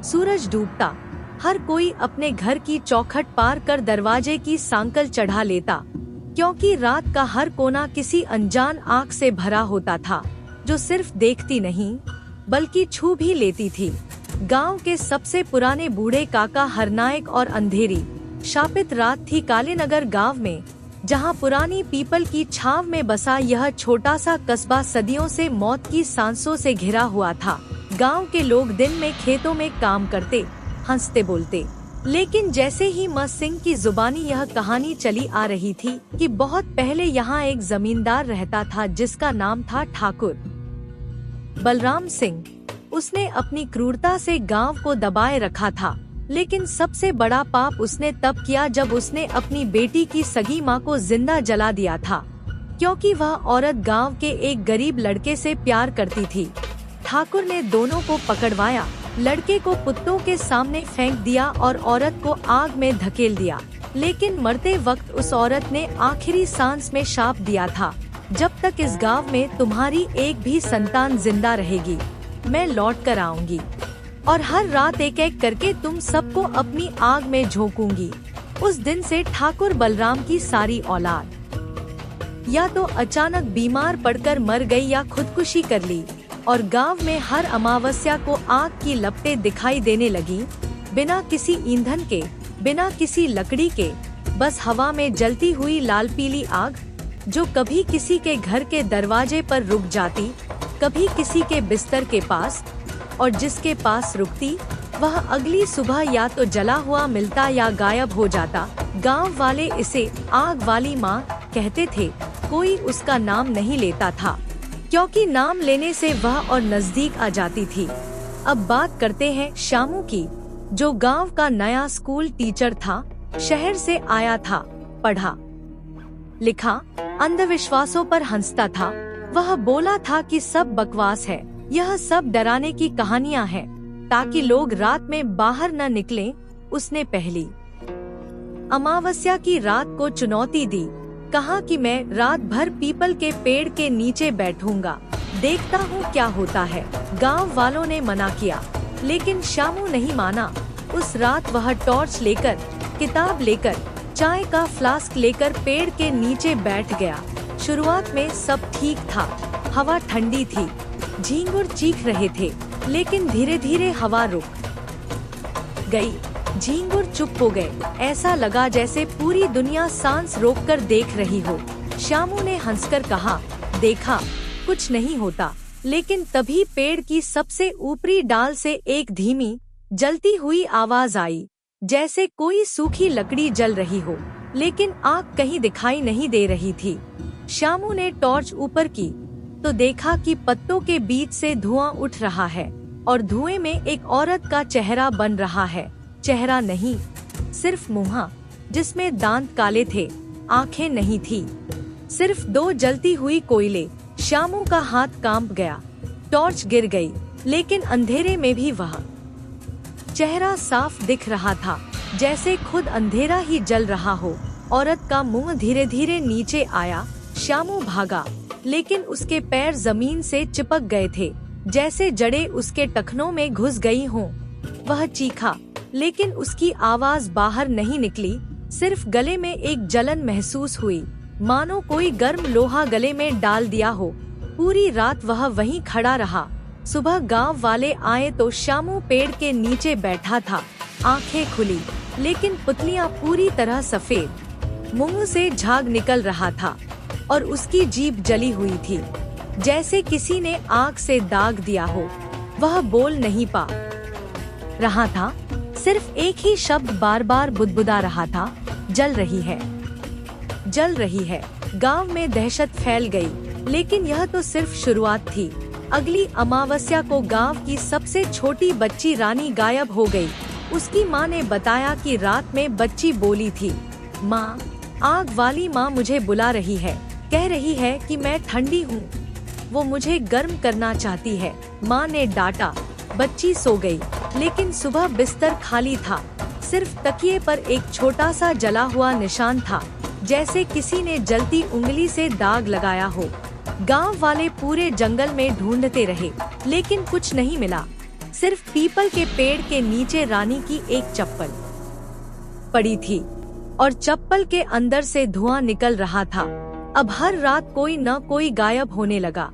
सूरज डूबता, हर कोई अपने घर की चौखट पार कर दरवाजे की सांकल चढ़ा लेता, क्योंकि रात का हर कोना किसी अनजान आँख से भरा होता था, जो सिर्फ देखती नहीं बल्कि छू भी लेती थी। गांव के सबसे पुराने बूढ़े काका हरनायक और अंधेरी शापित रात थी कालेनगर गांव में, जहां पुरानी पीपल की छांव में बसा यह छोटा सा कस्बा सदियों से मौत की सांसों से घिरा हुआ था। गांव के लोग दिन में खेतों में काम करते, हंसते बोलते, लेकिन जैसे ही मां सिंह की जुबानी यह कहानी चली आ रही थी कि बहुत पहले यहाँ एक जमींदार रहता था जिसका नाम था ठाकुर बलराम सिंह। उसने अपनी क्रूरता से गांव को दबाए रखा था, लेकिन सबसे बड़ा पाप उसने तब किया जब उसने अपनी बेटी की सगी मां को जिंदा जला दिया था, क्योंकि वह औरत गांव के एक गरीब लड़के से प्यार करती थी। ठाकुर ने दोनों को पकड़वाया, लड़के को कुत्तों के सामने फेंक दिया और औरत को आग में धकेल दिया। लेकिन मरते वक्त उस औरत ने आखिरी सांस में शाप दिया था, जब तक इस गांव में तुम्हारी एक भी संतान जिंदा रहेगी, मैं लौट कर आऊंगी और हर रात एक एक करके तुम सबको अपनी आग में झोंकूंगी। उस दिन से ठाकुर बलराम की सारी औलाद या तो अचानक बीमार पड़कर मर गई या खुदकुशी कर ली, और गांव में हर अमावस्या को आग की लपटें दिखाई देने लगी, बिना किसी ईंधन के, बिना किसी लकड़ी के, बस हवा में जलती हुई लाल पीली आग, जो कभी किसी के घर के दरवाजे पर रुक जाती, कभी किसी के बिस्तर के पास, और जिसके पास रुकती वह अगली सुबह या तो जला हुआ मिलता या गायब हो जाता। गांव वाले इसे आग वाली माँ कहते थे। कोई उसका नाम नहीं लेता था, क्योंकि नाम लेने से वह और नजदीक आ जाती थी। अब बात करते हैं शामू की, जो गांव का नया स्कूल टीचर था। शहर से आया था, पढ़ा लिखा, अंधविश्वासों पर हंसता था। वह बोला था कि सब बकवास है, यह सब डराने की कहानियां हैं, ताकि लोग रात में बाहर न निकलें। उसने पहली अमावस्या की रात को चुनौती दी, कहा कि मैं रात भर पीपल के पेड़ के नीचे बैठूंगा, देखता हूँ क्या होता है। गांव वालों ने मना किया, लेकिन शामू नहीं माना। उस रात वह टॉर्च लेकर, किताब लेकर, चाय का फ्लास्क लेकर पेड़ के नीचे बैठ गया। शुरुआत में सब ठीक था, हवा ठंडी थी, झींगुर चीख रहे थे, लेकिन धीरे धीरे हवा रुक गई, झींगुर चुप हो गए। ऐसा लगा जैसे पूरी दुनिया सांस रोककर देख रही हो। शामू ने हंसकर कहा, देखा, कुछ नहीं होता। लेकिन तभी पेड़ की सबसे ऊपरी डाल से एक धीमी, जलती हुई आवाज आई, जैसे कोई सूखी लकड़ी जल रही हो, लेकिन आग कहीं दिखाई नहीं दे रही थी। शामू ने टॉर्च ऊपर की तो देखा कि पत्तों के बीच से धुआं उठ रहा है, और धुएं में एक औरत का चेहरा बन रहा है। चेहरा नहीं, सिर्फ मुंह, जिसमें दांत काले थे, आंखें नहीं थी, सिर्फ दो जलती हुई कोयले। शामू का हाथ कांप गया, टॉर्च गिर गई, लेकिन अंधेरे में भी वह चेहरा साफ दिख रहा था, जैसे खुद अंधेरा ही जल रहा हो। औरत का मुंह धीरे धीरे नीचे आया। शामू भागा, लेकिन उसके पैर जमीन से चिपक गए थे, जैसे जड़ें उसके टखनों में घुस गई हों। वह चीखा, लेकिन उसकी आवाज बाहर नहीं निकली, सिर्फ गले में एक जलन महसूस हुई, मानो कोई गर्म लोहा गले में डाल दिया हो। पूरी रात वह वहीं खड़ा रहा। सुबह गांव वाले आए तो शामू पेड़ के नीचे बैठा था, आंखें खुली, लेकिन पुतलियां पूरी तरह सफेद, मुंह से झाग निकल रहा था, और उसकी जीभ जली हुई थी, जैसे किसी ने आग से दाग दिया हो। वह बोल नहीं पा रहा था, सिर्फ एक ही शब्द बार बार बुदबुदा रहा था, जल रही है, जल रही है। गांव में दहशत फैल गई, लेकिन यह तो सिर्फ शुरुआत थी। अगली अमावस्या को गांव की सबसे छोटी बच्ची रानी गायब हो गई। उसकी माँ ने बताया कि रात में बच्ची बोली थी, माँ, आग वाली माँ मुझे बुला रही है, कह रही है कि मैं ठंडी हूँ, वो मुझे गर्म करना चाहती है। माँ ने डांटा। बच्ची सो गई, लेकिन सुबह बिस्तर खाली था, सिर्फ तकिए पर एक छोटा सा जला हुआ निशान था, जैसे किसी ने जलती उंगली से दाग लगाया हो। गांव वाले पूरे जंगल में ढूंढते रहे, लेकिन कुछ नहीं मिला। सिर्फ पीपल के पेड़ के नीचे रानी की एक चप्पल पड़ी थी और चप्पल के अंदर से धुआं निकल रहा था। अब हर रात कोई न कोई गायब होने लगा,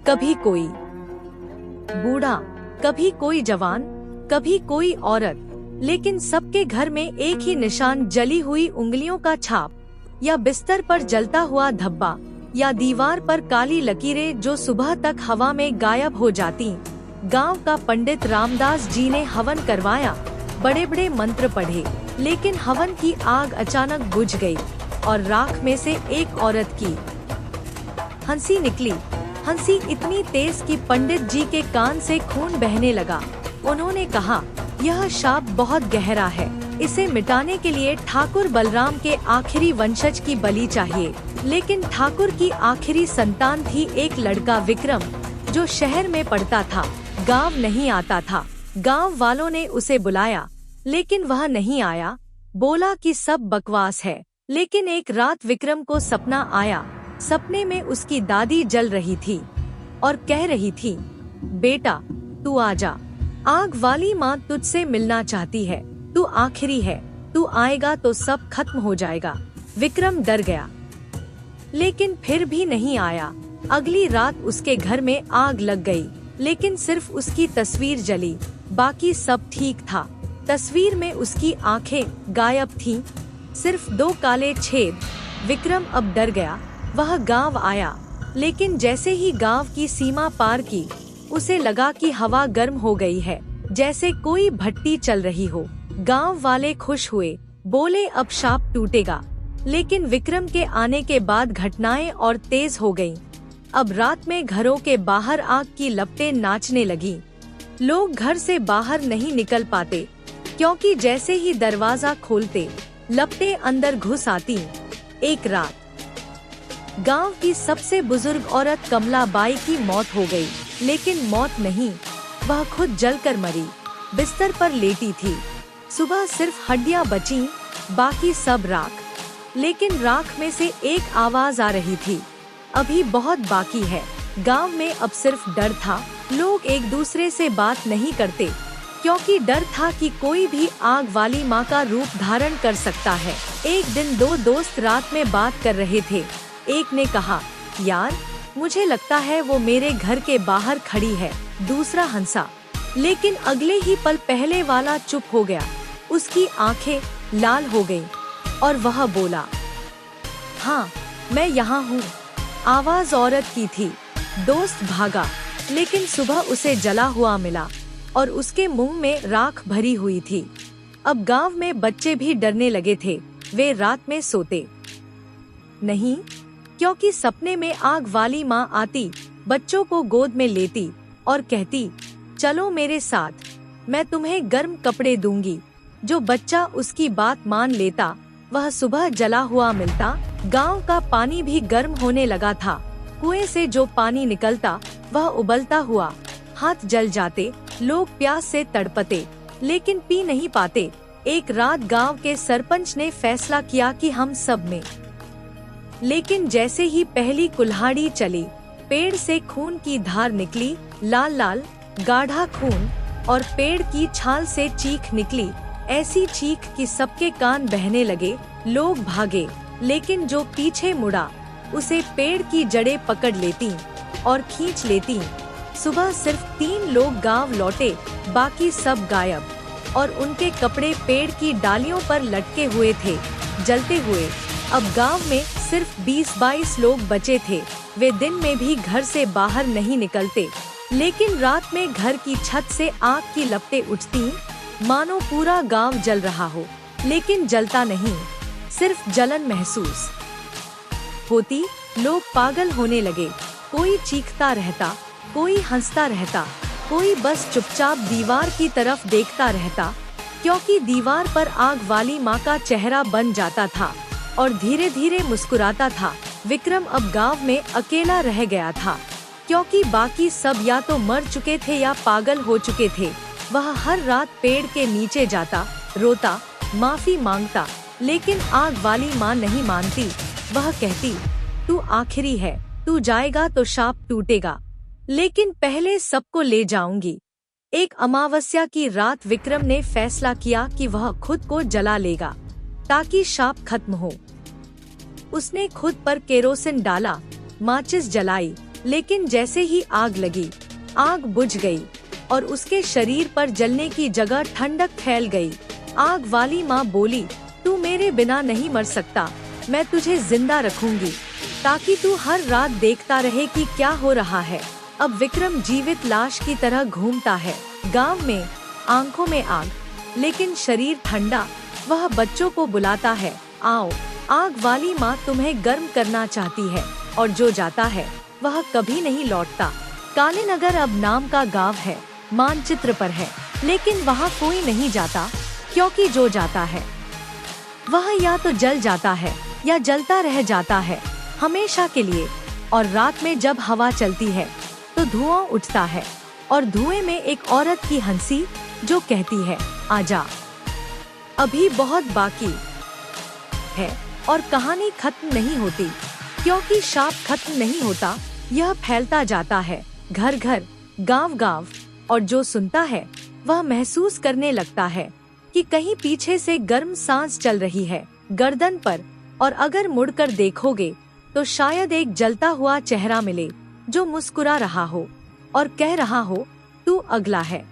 कभी कोई बूढ़ा, कभी कोई जवान, कभी कोई औरत, लेकिन सबके घर में एक ही निशान, जली हुई उंगलियों का छाप, या बिस्तर पर जलता हुआ धब्बा, या दीवार पर काली लकीरें जो सुबह तक हवा में गायब हो जाती। गांव का पंडित रामदास जी ने हवन करवाया, बड़े बड़े मंत्र पढ़े, लेकिन हवन की आग अचानक बुझ गई और राख में से एक औरत की हंसी निकली। हंसी इतनी तेज कि पंडित जी के कान से खून बहने लगा। उन्होंने कहा, यह शाप बहुत गहरा है, इसे मिटाने के लिए ठाकुर बलराम के आखिरी वंशज की बलि चाहिए। लेकिन ठाकुर की आखिरी संतान थी एक लड़का विक्रम, जो शहर में पढ़ता था, गांव नहीं आता था। गांव वालों ने उसे बुलाया, लेकिन वह नहीं आया। बोला कि सब बकवास है। लेकिन एक रात विक्रम को सपना आया। सपने में उसकी दादी जल रही थी और कह रही थी, बेटा तू आजा, आग वाली माँ तुझसे मिलना चाहती है, तू आखिरी है, तू आएगा तो सब खत्म हो जाएगा। विक्रम डर गया, लेकिन फिर भी नहीं आया। अगली रात उसके घर में आग लग गई, लेकिन सिर्फ उसकी तस्वीर जली, बाकी सब ठीक था। तस्वीर में उसकी आंखें गायब थीं, सिर्फ 2 काले छेद। विक्रम अब डर गया। वह गांव आया, लेकिन जैसे ही गांव की सीमा पार की, उसे लगा कि हवा गर्म हो गई है, जैसे कोई भट्टी चल रही हो। गांव वाले खुश हुए, बोले अब शाप टूटेगा। लेकिन विक्रम के आने के बाद घटनाएं और तेज हो गईं। अब रात में घरों के बाहर आग की लपटें नाचने लगी। लोग घर से बाहर नहीं निकल पाते, क्योंकि जैसे ही दरवाजा खोलते लपटें अंदर घुस आती। एक रात गांव की सबसे बुजुर्ग औरत कमला बाई की मौत हो गई, लेकिन मौत नहीं, वह खुद जलकर मरी, बिस्तर पर लेटी थी। सुबह सिर्फ हड्डियां बचीं, बाकी सब राख। लेकिन राख में से एक आवाज आ रही थी, अभी बहुत बाकी है। गांव में अब सिर्फ डर था। लोग एक दूसरे से बात नहीं करते, क्योंकि डर था कि कोई भी आग वाली माँ का रूप धारण कर सकता है। एक दिन 2 दोस्त रात में बात कर रहे थे। एक ने कहा, यार मुझे लगता है वो मेरे घर के बाहर खड़ी है। दूसरा हंसा, लेकिन अगले ही पल पहले वाला चुप हो गया। उसकी आंखें लाल हो गईं और वह बोला, हाँ मैं यहाँ हूँ। आवाज औरत की थी। दोस्त भागा, लेकिन सुबह उसे जला हुआ मिला और उसके मुंह में राख भरी हुई थी। अब गांव में बच्चे भी डरने लगे थे। वे रात में सोते नहीं, क्योंकि सपने में आग वाली माँ आती, बच्चों को गोद में लेती और कहती, चलो मेरे साथ, मैं तुम्हें गर्म कपड़े दूंगी। जो बच्चा उसकी बात मान लेता, वह सुबह जला हुआ मिलता। गांव का पानी भी गर्म होने लगा था। कुएं से जो पानी निकलता, वह उबलता हुआ। हाथ जल जाते, लोग प्यास से तड़पते, लेकिन पी नहीं पाते। एक रात गांव के सरपंच ने फैसला किया कि हम सब में। लेकिन जैसे ही पहली कुल्हाड़ी चली, पेड़ से खून की धार निकली, लाल लाल गाढ़ा खून, और पेड़ की छाल से चीख निकली। ऐसी चीख कि सबके कान बहने लगे। लोग भागे, लेकिन जो पीछे मुड़ा, उसे पेड़ की जड़ें पकड़ लेती और खींच लेती। सुबह सिर्फ 3 लोग गांव लौटे, बाकी सब गायब, और उनके कपड़े पेड़ की डालियों पर लटके हुए थे, जलते हुए। अब गांव में सिर्फ 20-22 लोग बचे थे। वे दिन में भी घर से बाहर नहीं निकलते, लेकिन रात में घर की छत से आग की लपटें उठती, मानो पूरा गांव जल रहा हो, लेकिन जलता नहीं, सिर्फ जलन महसूस होती। लोग पागल होने लगे। कोई चीखता रहता, कोई हंसता रहता, कोई बस चुपचाप दीवार की तरफ देखता रहता, क्योंकि दीवार पर आग वाली माँ का चेहरा बन जाता था और धीरे धीरे मुस्कुराता था। विक्रम अब गांव में अकेला रह गया था, क्योंकि बाकी सब या तो मर चुके थे या पागल हो चुके थे। वह हर रात पेड़ के नीचे जाता, रोता, माफी मांगता, लेकिन आग वाली माँ नहीं मानती। वह कहती, तू आखिरी है, तू जाएगा तो शाप टूटेगा, लेकिन पहले सबको ले जाऊंगी। एक अमावस्या की रात विक्रम ने फैसला किया कि वह खुद को जला लेगा ताकि शाप खत्म हो। उसने खुद पर केरोसिन डाला, माचिस जलाई, लेकिन जैसे ही आग लगी, आग बुझ गई और उसके शरीर पर जलने की जगह ठंडक फैल गई। आग वाली माँ बोली, तू मेरे बिना नहीं मर सकता, मैं तुझे जिंदा रखूंगी ताकि तू हर रात देखता रहे कि क्या हो रहा है। अब विक्रम जीवित लाश की तरह घूमता है, गांव में, आंखों में आग, लेकिन शरीर ठंडा। वह बच्चों को बुलाता है, आओ, आग वाली माँ तुम्हें गर्म करना चाहती है। और जो जाता है वह कभी नहीं लौटता। कालीनगर अब नाम का गांव है, मानचित्र पर है, लेकिन वहाँ कोई नहीं जाता, क्योंकि जो जाता है वह या तो जल जाता है या जलता रह जाता है हमेशा के लिए। और रात में जब हवा चलती है तो धुआं उठता है और धुएं में एक औरत की हंसी जो कहती है, आजा, अभी बहुत बाकी है। और कहानी खत्म नहीं होती, क्योंकि शाप खत्म नहीं होता, यह फैलता जाता है घर घर, गांव गांव। और जो सुनता है वह महसूस करने लगता है कि कहीं पीछे से गर्म सांस चल रही है गर्दन पर। और अगर मुड़कर देखोगे तो शायद एक जलता हुआ चेहरा मिले जो मुस्कुरा रहा हो और कह रहा हो, तू अगला है।